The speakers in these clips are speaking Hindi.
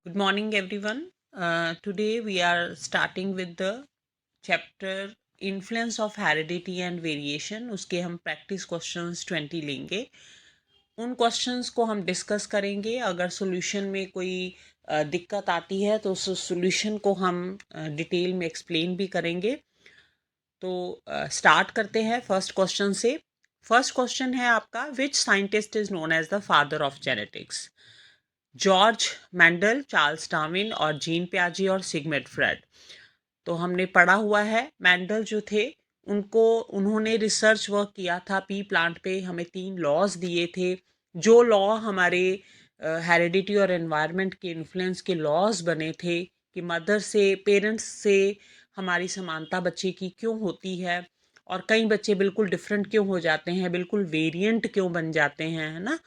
Good morning, everyone. Today we are starting with the chapter Influence of Heredity and Variation. उसके हम प्रैक्टिस क्वेश्चंस 20 लेंगे. उन क्वेश्चंस को हम डिस्कस करेंगे. अगर सॉल्यूशन में कोई दिक्कत आती है तो उस सॉल्यूशन को हम डिटेल में एक्सप्लेन भी करेंगे. तो स्टार्ट करते हैं फर्स्ट क्वेश्चन से. फर्स्ट क्वेश्चन है आपका, which scientist is known as the father of genetics? George Mendel, Charles Darwin और जीन पियाजे और सिगमंड फ्रेड. तो हमने पढ़ा हुआ है. मेंडल जो थे उन्होंने रिसर्च वर्क किया था पी प्लांट पे. हमें 3 लॉज दिए थे. जो लॉ हमारे हेरिडिटी और एनवायरनमेंट के इन्फ्लुएंस के लॉज बने थे कि मदर से, पेरेंट्स से हमारी समानता बच्चे की क्यों होती है और कई बच्चे बिल्कुल डिफरेंट क्यों हो जाते हैं, बिल्कुल वेरिएंट क्यों बन जाते हैं, है ना.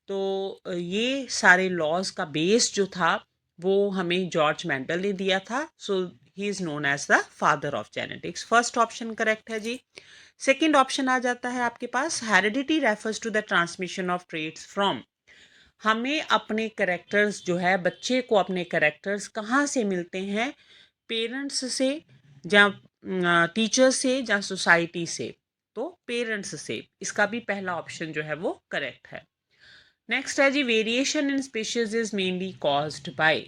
तो ये सारे लॉज का बेस जो था वो हमें जॉर्ज मेंडल ने दिया था. So he is known as the father of genetics. First option correct है जी. सेकंड ऑप्शन आ जाता है आपके पास, heredity refers to the transmission of traits from. हमें अपने करेक्टर्स जो है, बच्चे को अपने करेक्टर्स कहाँ से मिलते हैं? पेरेंट्स से, या टीचर से, या सोसाइटी से? तो पेरेंट्स से. इसका भी पहला ऑप्शन जो है वो करेक्ट है. नेक्स्ट है जी, variation in species is mainly caused by.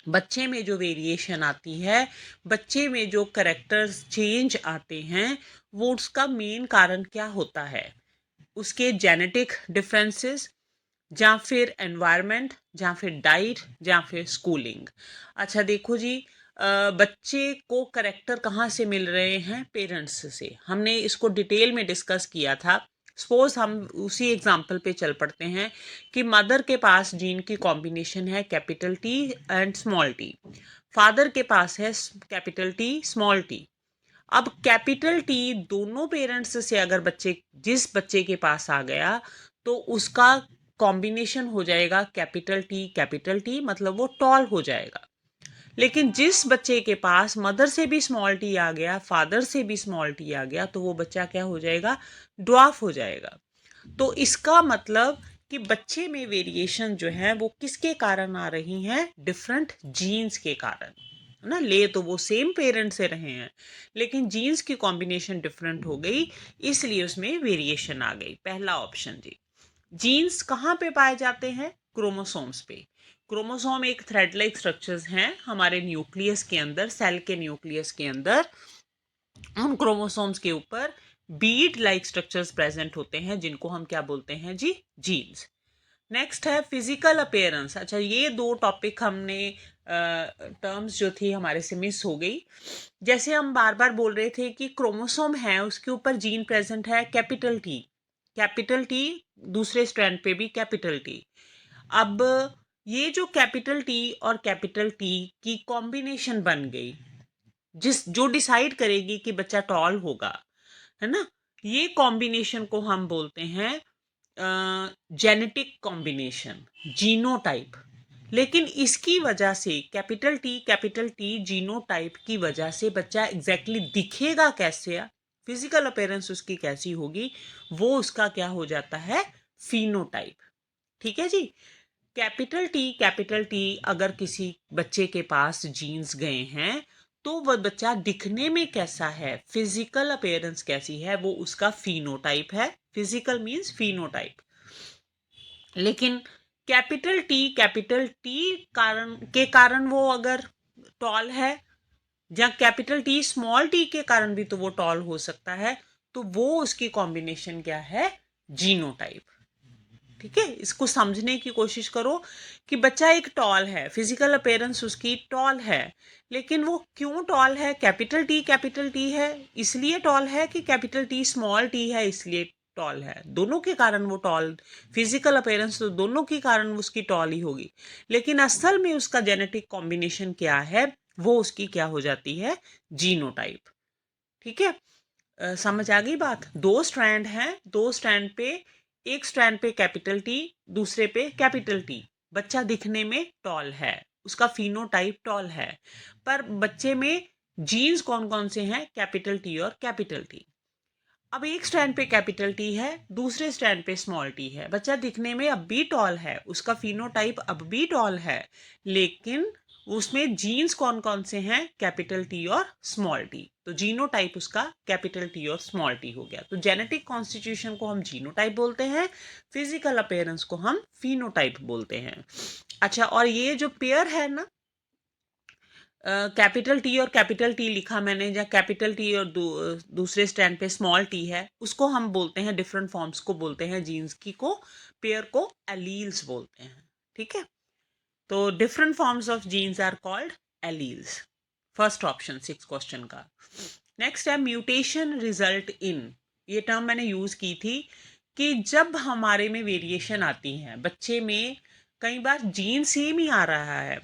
बच्चे में जो वेरिएशन आती है, बच्चे में जो करेक्टर्स चेंज आते हैं, वो उसका मेन कारण क्या होता है? उसके जेनेटिक डिफरेंसेस, या फिर एनवायरनमेंट, या फिर डाइट, या फिर स्कूलिंग. अच्छा देखो जी, बच्चे को करेक्टर कहाँ से मिल रहे हैं? पेरेंट्स से. हमने इसको डिटेल में डिस्कस किया था. सपोज हम उसी एग्जाम्पल पे चल पड़ते हैं कि मदर के पास जीन की कॉम्बिनेशन है capital T and small T. Father के पास है कैपिटल टी स्मॉल टी. अब कैपिटल टी दोनों पेरेंट्स से अगर जिस बच्चे के पास आ गया तो उसका कॉम्बिनेशन हो जाएगा कैपिटल टी, मतलब वो टॉल हो जाएगा. लेकिन जिस बच्चे के पास मदर से भी स्मॉल टी आ गया, फादर से भी स्मॉल टी आ गया, तो वो बच्चा क्या हो जाएगा? ड्वार्फ हो जाएगा. तो इसका मतलब कि बच्चे में वेरिएशन जो है वो किसके कारण आ रही हैं? डिफरेंट जीन्स के कारण, है ना. ले तो वो सेम पेरेंट से रहे हैं, लेकिन जीन्स की कॉम्बिनेशन डिफरेंट हो गई, इसलिए उसमें वेरिएशन आ गई. पहला ऑप्शन जी. जीन्स कहाँ पे पाए जाते हैं? क्रोमोसोम्स पे. क्रोमोसोम एक थ्रेड लाइक स्ट्रक्चर्स हैं हमारे न्यूक्लियस के अंदर, सेल के न्यूक्लियस के अंदर. उन क्रोमोसोम्स के ऊपर बीड लाइक स्ट्रक्चर्स प्रेजेंट होते हैं, जिनको हम क्या बोलते हैं जी? जीन्स. नेक्स्ट है फिजिकल अपीयरेंस. अच्छा, ये दो टॉपिक हमने टर्म्स जो थी हमारे से मिस हो गई. जैसे हम बार बार बोल रहे थे कि क्रोमोसोम है, उसके ऊपर जीन प्रेजेंट है कैपिटल टी. कैपिटल टी, दूसरे स्ट्रैंड पे भी कैपिटल टी. अब ये जो कैपिटल टी और कैपिटल टी की कॉम्बिनेशन बन गई, जो डिसाइड करेगी कि बच्चा टॉल होगा, है ना. ये कॉम्बिनेशन को हम बोलते हैं जेनेटिक कॉम्बिनेशन, जीनोटाइप. लेकिन इसकी वजह से कैपिटल टी जीनोटाइप की वजह से बच्चा एग्जैक्टली दिखेगा कैसे, फिजिकल अपीयरेंस उसकी कैसी होगी, वो उसका क्या हो जाता है? फिनोटाइप. ठीक है जी. कैपिटल टी अगर किसी बच्चे के पास जीन्स गए हैं, तो वह बच्चा दिखने में कैसा है, फिजिकल अपीयरेंस कैसी है, वो उसका फिनोटाइप है. Physical means phenotype. लेकिन कैपिटल टी कारण वो अगर टॉल है, या कैपिटल टी स्मॉल टी के कारण भी तो वो टॉल हो सकता है, तो वो उसकी कॉम्बिनेशन क्या है? जीनोटाइप. ठीक है, इसको समझने की कोशिश करो कि बच्चा एक टॉल है, फिजिकल अपीयरेंस उसकी टॉल है, लेकिन वो क्यों टॉल है? कैपिटल टी है इसलिए टॉल है, कि कैपिटल टी स्मॉल टी है इसलिए टॉल है? दोनों के कारण वो टॉल, फिजिकल अपीयरेंस तो दोनों के कारण उसकी टॉल ही होगी, लेकिन असल में उसका जेनेटिक कॉम्बिनेशन क्या है, वो उसकी क्या हो जाती है? जीनोटाइप. ठीक है. समझ आ गई बात? दो स्ट्रैंड हैं, दो स्ट्रैंड पे, एक स्ट्रैंड पे कैपिटल टी, दूसरे पे कैपिटल टी. बच्चा दिखने में टॉल है, उसका फिनोटाइप टॉल है, पर बच्चे में जीन्स कौन कौन से हैं? कैपिटल टी और कैपिटल टी. अब एक स्टैंड पे कैपिटल टी है, दूसरे स्टैंड पे स्मॉल टी है। बच्चा दिखने में अब भी टॉल है, उसका फिनोटाइप अब भी टॉल है, लेकिन उसमें जीन्स कौन कौन से हैं? कैपिटल टी और स्मॉल टी। तो जीनोटाइप उसका कैपिटल टी और स्मॉल टी हो गया। तो जेनेटिक कॉन्स्टिट्यूशन को हम जीनोटाइप बोलते हैं, फिजिकल अपीयरेंस को हम फिनोटाइप बोलते हैं। अच्छा, और ये जो पेयर है ना, कैपिटल टी और कैपिटल टी लिखा मैंने, या कैपिटल टी और दूसरे स्टैंड पे स्मॉल टी है, उसको हम बोलते हैं, डिफरेंट फॉर्म्स को बोलते हैं जीन्स की को, पेयर को एलील्स बोलते हैं। ठीक है, तो different forms of genes are called alleles. First option 6 question का। नेक्स्ट है म्यूटेशन रिजल्ट इन। ये टर्म मैंने यूज की थी कि जब हमारे में वेरिएशन आती है बच्चे में, कई बार जीन सेम ही आ रहा है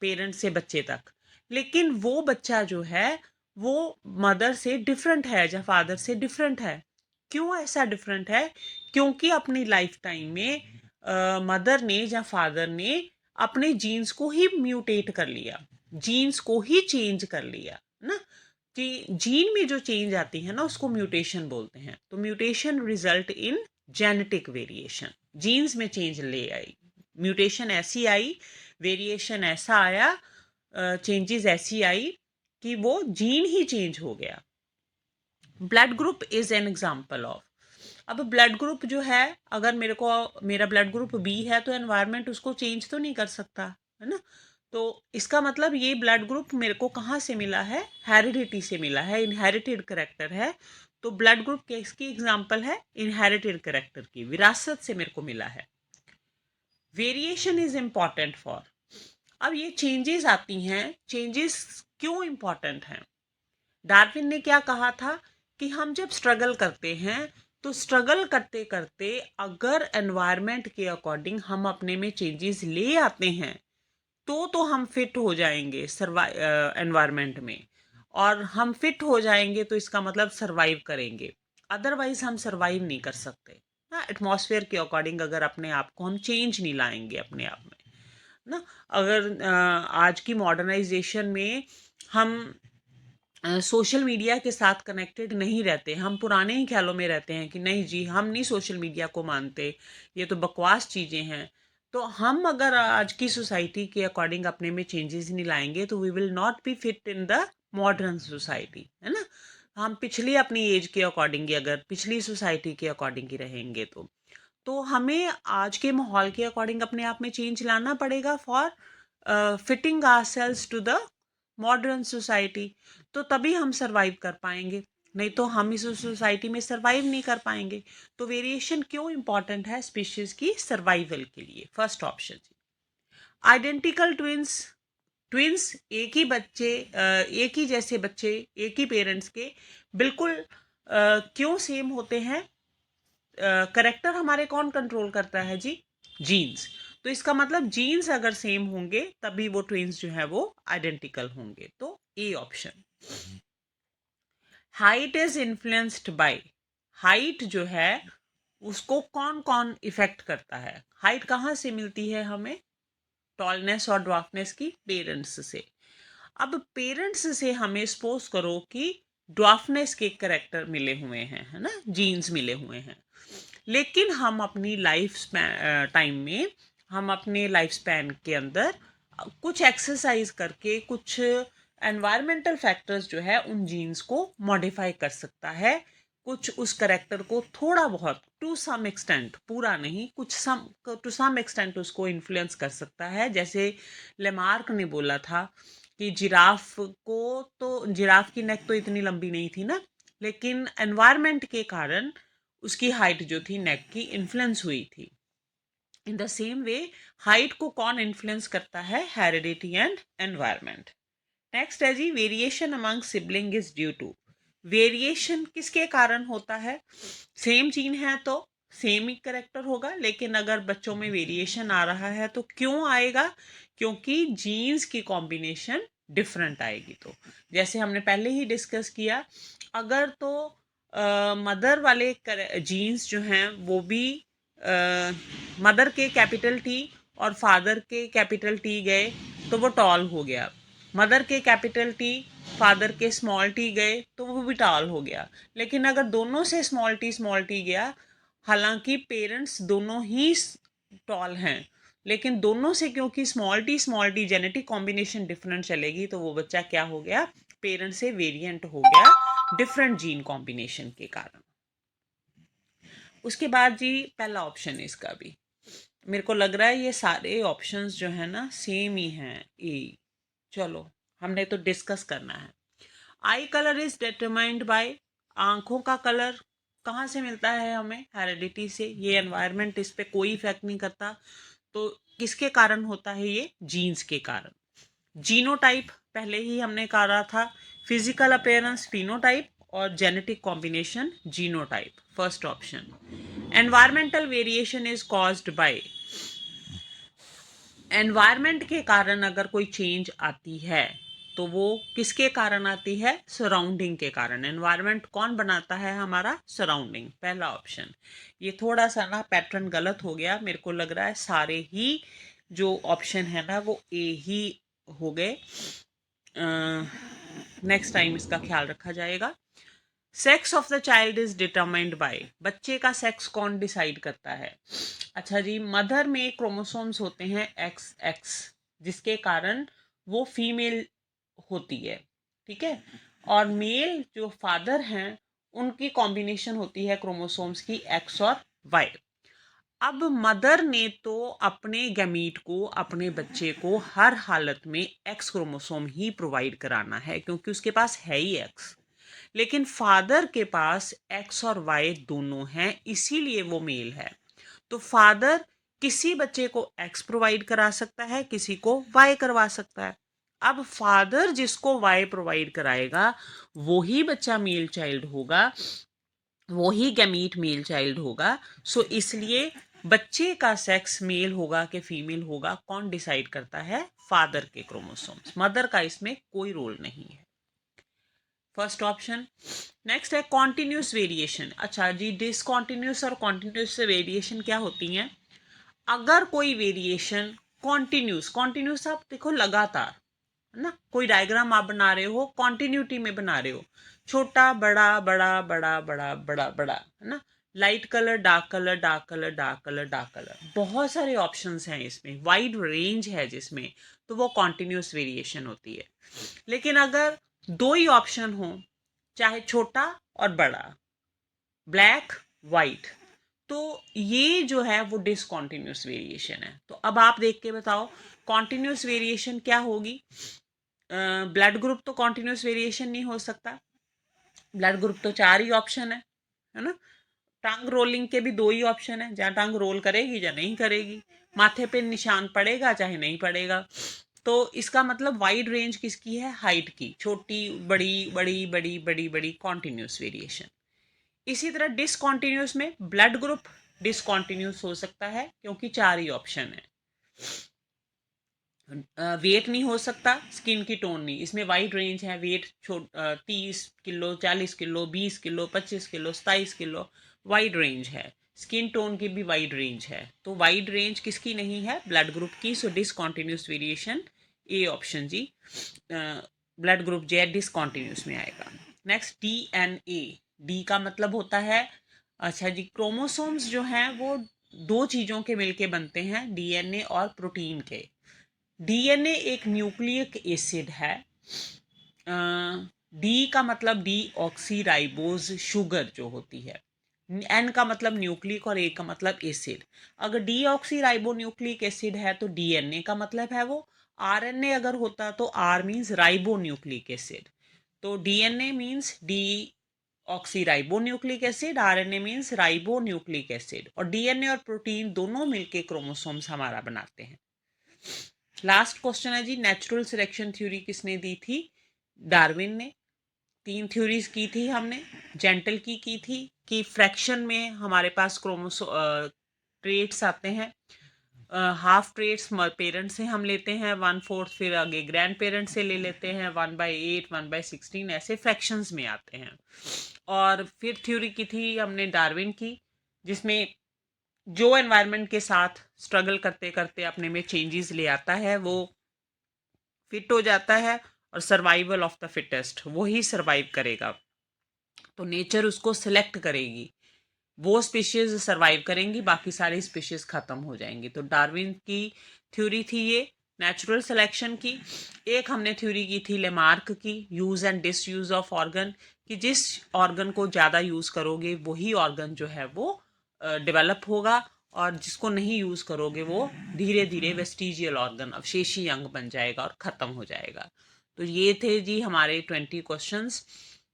पेरेंट से बच्चे तक, लेकिन वो बच्चा जो है वो मदर से डिफरेंट है या फादर से डिफरेंट है। क्यों ऐसा डिफरेंट है? क्योंकि अपनी लाइफ टाइम में मदर ने या फादर ने अपने जीन्स को ही म्यूटेट कर लिया, जीन्स को ही चेंज कर लिया ना, कि जीन में जो चेंज आती है ना उसको म्यूटेशन बोलते हैं। तो mutation result in genetic variation, genes में चेंज ले आई, म्यूटेशन ऐसी आई, वेरिएशन ऐसा आया, चेंजेस ऐसी आई कि वो जीन ही चेंज हो गया। Blood group is an example of. अब ब्लड ग्रुप जो है, अगर मेरा ब्लड ग्रुप बी है तो एनवायरनमेंट उसको चेंज तो नहीं कर सकता, है ना। तो इसका मतलब ये ब्लड ग्रुप मेरे को कहाँ से मिला है? हेरिडिटी से मिला है, इनहेरिटेड करेक्टर है। तो ब्लड ग्रुप किसकी एग्जाम्पल है? इनहेरिटेड करेक्टर की, विरासत से मेरे को मिला है। Variation is important for. अब ये चेंजेस आती हैं, चेंजेस क्यों इम्पॉर्टेंट हैं? डार्विन ने क्या कहा था कि हम जब स्ट्रगल करते हैं तो स्ट्रगल करते करते अगर एनवायरनमेंट के अकॉर्डिंग हम अपने में चेंजेस ले आते हैं तो हम फिट हो जाएंगे एनवायरनमेंट में, और हम फिट हो जाएंगे तो इसका मतलब सरवाइव करेंगे, अदरवाइज हम सरवाइव नहीं कर सकते ना। एटमॉस्फेयर के अकॉर्डिंग अगर अपने आप को हम चेंज नहीं लाएंगे अपने आप में ना, अगर आज की मॉडर्नाइजेशन में हम सोशल मीडिया के साथ कनेक्टेड नहीं रहते, हम पुराने ही ख्यालों में रहते हैं कि नहीं जी हम नहीं सोशल मीडिया को मानते, ये तो बकवास चीज़ें हैं, तो हम अगर आज की सोसाइटी के अकॉर्डिंग अपने में चेंजेस नहीं लाएंगे तो we will not be fit in the modern society, है ना। हम पिछली अपनी एज के अकॉर्डिंग ही, अगर पिछली सोसाइटी के अकॉर्डिंग ही रहेंगे तो हमें आज के माहौल के अकॉर्डिंग अपने आप में चेंज लाना पड़ेगा for fitting ourselves to the modern society. तो तभी हम सरवाइव कर पाएंगे, नहीं तो हम इस सोसाइटी में सरवाइव नहीं कर पाएंगे। तो वेरिएशन क्यों इंपॉर्टेंट है स्पीशीज की सर्वाइवल के लिए? फर्स्ट ऑप्शन जी। आइडेंटिकल ट्विंस, ट्विंस एक ही बच्चे, एक ही जैसे बच्चे, एक ही पेरेंट्स के बिल्कुल क्यों सेम होते हैं? करेक्टर हमारे कौन कंट्रोल करता है जी? जीन्स। तो इसका मतलब जीन्स अगर सेम होंगे तभी वो ट्विंस जो है वो आइडेंटिकल होंगे। तो A option. Height is influenced by, height जो है उसको कौन कौन इफेक्ट करता है? हाइट कहाँ से मिलती है हमें? टॉलनेस और ड्वार्फनेस की पेरेंट्स से। अब पेरेंट्स से हमें सपोज करो कि ड्वार्फनेस के करेक्टर मिले हुए हैं, है ना, जीन्स मिले हुए हैं, लेकिन हम अपनी लाइफ टाइम में, हम अपने लाइफ स्पैन के अंदर कुछ एक्सरसाइज करके, कुछ एनवायरमेंटल फैक्टर्स जो है उन जीन्स को मॉडिफाई कर सकता है, कुछ उस करेक्टर को थोड़ा बहुत, टू सम एक्सटेंट, पूरा नहीं, कुछ सम टू सम एक्सटेंट उसको इन्फ्लुएंस कर सकता है। जैसे लेमार्क ने बोला था कि जिराफ को, तो जिराफ की नेक तो इतनी लंबी नहीं थी ना, लेकिन एनवायरनमेंट के कारण उसकी हाइट जो थी नेक की इन्फ्लुएंस हुई थी। In the same way height को कौन इन्फ्लुएंस करता है? Heredity and environment. नेक्स्ट है जी, variation among sibling is due to. Variation किसके कारण होता है? सेम जीन है तो सेम ही करेक्टर होगा, लेकिन अगर बच्चों में वेरिएशन आ रहा है तो क्यों आएगा? क्योंकि जीन्स की कॉम्बिनेशन डिफरेंट आएगी। तो जैसे हमने पहले ही डिस्कस किया, अगर तो मदर वाले जीन्स जो हैं वो भी मदर के कैपिटल टी और फादर के कैपिटल टी गए तो वो टॉल हो गया, मदर के कैपिटल टी फादर के स्मॉल टी गए तो वो भी टाल हो गया। लेकिन अगर दोनों से स्मॉल टी गया, हालांकि पेरेंट्स दोनों ही टॉल हैं, लेकिन दोनों से क्योंकि small T genetic combination different चलेगी, तो वो बच्चा क्या हो गया, पेरेंट से वेरिएंट हो गया डिफरेंट जीन कॉम्बिनेशन के कारण। उसके बाद जी पहला ऑप्शन है इसका भी, मेरे को लग रहा है ये सारे ऑप्शंस जो है ना सेम ही हैं ए। चलो हमने तो डिस्कस करना है। आई कलर इज डिटरमाइंड बाय, आंखों का कलर कहाँ से मिलता है हमें, हेरिडिटी से। ये एनवायरनमेंट इस पे कोई इफेक्ट नहीं करता। तो किसके कारण होता है, ये जीन्स के कारण। जीनोटाइप पहले ही हमने कहा था, फिजिकल अपीयरेंस फिनोटाइप और genetic combination genotype, first option. Environmental variation is caused by, environment के कारण अगर कोई चेंज आती है तो वो किसके कारण आती है, सराउंडिंग के कारण। एनवायरनमेंट कौन बनाता है, हमारा सराउंडिंग, पहला ऑप्शन। ये थोड़ा सा ना पैटर्न गलत हो गया, मेरे को लग रहा है सारे ही जो ऑप्शन है ना वो ए ही हो गए। नेक्स्ट टाइम इसका ख्याल रखा जाएगा। Sex of the child is determined by, बच्चे का सेक्स कौन डिसाइड करता है। अच्छा जी, मदर में क्रोमोसोम्स होते हैं एक्स एक्स, जिसके कारण वो फीमेल होती है, ठीक है। और मेल जो फादर हैं उनकी कॉम्बिनेशन होती है क्रोमोसोम्स की एक्स और वाई। अब मदर ने तो अपने गैमीट को, अपने बच्चे को हर हालत में एक्स क्रोमोसोम ही प्रोवाइड कराना है, क्योंकि उसके पास है ही एक्स। लेकिन फादर के पास एक्स और वाई दोनों हैं, इसीलिए वो मेल है। तो फादर किसी बच्चे को एक्स प्रोवाइड करा सकता है, किसी को वाई करवा सकता है। अब फादर जिसको वाई प्रोवाइड कराएगा वो ही बच्चा मेल चाइल्ड होगा, वो ही गैमीट मेल चाइल्ड होगा। सो इसलिए बच्चे का सेक्स मेल होगा कि फीमेल होगा, कौन डिसाइड करता है, फादर के क्रोमोसोम्स। मदर का इसमें कोई रोल नहीं है, फर्स्ट ऑप्शन। नेक्स्ट है कॉन्टिन्यूस वेरिएशन। अच्छा जी, डिसकॉन्टिन्यूस और कॉन्टिन्यूस से वेरिएशन क्या होती हैं। अगर कोई वेरिएशन कॉन्टिन्यूस, कॉन्टिन्यूस आप देखो लगातार, है ना, कोई डायग्राम आप बना रहे हो कॉन्टिन्यूटी में बना रहे हो, छोटा बड़ा बड़ा बड़ा बड़ा बड़ा बड़ा, है ना, light colour dark colour dark colour dark colour dark colour, बहुत सारे ऑप्शंस हैं इसमें, वाइड रेंज है जिसमें, तो वो कॉन्टिन्यूस वेरिएशन होती है। लेकिन अगर दो ही ऑप्शन हो, चाहे छोटा और बड़ा, ब्लैक वाइट, तो ये जो है वो डिसकॉन्टिन्यूस वेरिएशन है। तो अब आप देख के बताओ कॉन्टिन्यूस वेरिएशन क्या होगी। ब्लड ग्रुप तो कॉन्टिन्यूस वेरिएशन नहीं हो सकता, ब्लड ग्रुप तो चार ही ऑप्शन है ना। टंग रोलिंग के भी दो ही ऑप्शन है, जहाँ टंग रोल करेगी या नहीं करेगी, माथे पे निशान पड़ेगा चाहे नहीं पड़ेगा। तो इसका मतलब वाइड रेंज किसकी है, हाइट की, छोटी बड़ी बड़ी बड़ी बड़ी बड़ी, कॉन्टिन्यूस वेरिएशन। इसी तरह डिसकॉन्टिन्यूस में ब्लड ग्रुप डिसकॉन्टिन्यूस हो सकता है क्योंकि चार ही ऑप्शन है। वेट नहीं हो सकता, स्किन की टोन नहीं, इसमें वाइड रेंज है, weight 30 kilo 40 kilo 20 kilo 25 kilo 27 kilo, wide range है। स्किन टोन की भी वाइड रेंज है, तो वाइड रेंज किसकी नहीं है, ब्लड ग्रुप की। So discontinuous variation A option जी, ब्लड ग्रुप जे डिसकॉन्टिन्यूस में आएगा। नेक्स्ट डीएनए, डी का मतलब होता है, अच्छा जी, क्रोमोसोम्स जो हैं वो दो चीज़ों के मिलके बनते हैं, डीएनए और प्रोटीन के। डीएनए एक न्यूक्लिक एसिड है, डी का मतलब डी ऑक्सी राइबोज शुगर जो होती है, एन का मतलब न्यूक्लिक और ए का मतलब एसिड। अगर D oxy ribo nucleic acid है तो डीएनए का मतलब है वो। आरएनए अगर होता तो R means ribo nucleic acid, तो DNA means deoxy ribo nucleic acid, RNA means ribo nucleic acid. और डीएनए और प्रोटीन दोनों मिलके क्रोमोसोम्स हमारा बनाते हैं। लास्ट क्वेश्चन है जी, नेचुरल सिलेक्शन थ्योरी किसने दी थी, डार्विन ने। तीन थ्योरीज की थी हमने, जेंटल की थी कि फ्रैक्शन में हमारे पास क्रोमोसो ट्रेट्स आते हैं, हाफ ट्रेट्स पेरेंट्स से हम लेते हैं 1/4, फिर आगे ग्रैंड पेरेंट्स से ले लेते हैं 1/8 1/16, ऐसे फ्रैक्शंस में आते हैं। और फिर थ्योरी की थी हमने डार्विन की, जिसमें जो एनवायरनमेंट के साथ स्ट्रगल करते करते अपने में चेंजेस ले आता है वो फिट हो जाता है और सर्वाइवल ऑफ द फिटेस्ट, वही सर्वाइव करेगा। तो नेचर उसको सिलेक्ट करेगी, वो स्पीशीज सर्वाइव करेंगी, बाकी सारी स्पीशीज खत्म हो जाएंगी। तो डार्विन की थ्योरी थी ये नेचुरल सिलेक्शन की। एक हमने थ्योरी की थी लेमार्क की, use and disuse of organ, कि जिस ऑर्गन को ज़्यादा यूज़ करोगे वही ऑर्गन जो है वो डेवलप होगा, और जिसको नहीं यूज़ करोगे वो धीरे धीरे वेस्टिजियल ऑर्गन, अवशेषी अंग बन जाएगा और ख़त्म हो जाएगा। तो ये थे जी हमारे 20 क्वेश्चंस।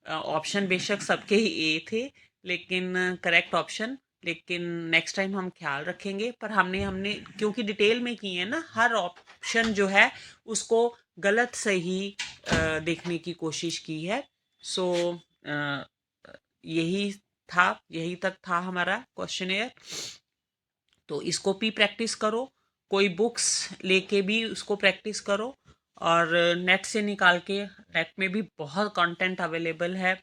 ऑप्शन बेशक सबके ही ए थे, लेकिन करेक्ट ऑप्शन, लेकिन नेक्स्ट टाइम हम ख्याल रखेंगे। पर हमने हमने क्योंकि डिटेल में किए हैं ना, हर ऑप्शन जो है उसको गलत सही देखने की कोशिश की है। सो यही था, यही तक था हमारा क्वेश्चनेयर। तो इसको भी प्रैक्टिस करो, कोई बुक्स लेके भी उसको प्रैक्टिस करो, और नेट से निकाल के, नेट में भी बहुत कंटेंट अवेलेबल है।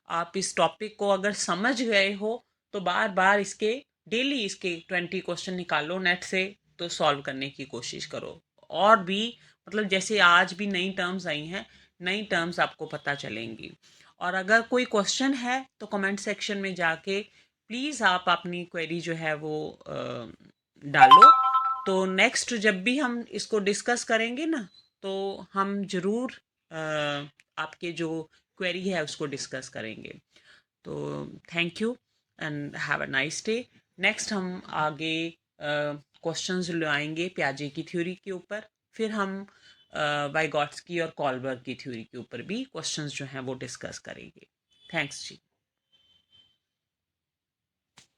आप इस टॉपिक को अगर समझ गए हो तो बार बार इसके डेली इसके 20 क्वेश्चन निकालो नेट से, तो सॉल्व करने की कोशिश करो। और भी मतलब जैसे आज भी नई टर्म्स आई हैं, नई टर्म्स आपको पता चलेंगी। और अगर कोई क्वेश्चन है तो कमेंट सेक्शन में जाके प्लीज़ आप अपनी क्वेरी जो है वो डालो। तो नेक्स्ट जब भी हम इसको डिस्कस करेंगे ना, तो हम ज़रूर आपके जो क्वेरी है उसको डिस्कस करेंगे। तो thank you and have a nice day. Next हम आगे क्वेश्चंस लाएंगे प्याजे की थ्योरी के ऊपर, फिर हम वाइगॉट्स्की और कॉलबर्ग की थ्योरी के ऊपर भी क्वेश्चंस जो हैं वो डिस्कस करेंगे। थैंक्स जी।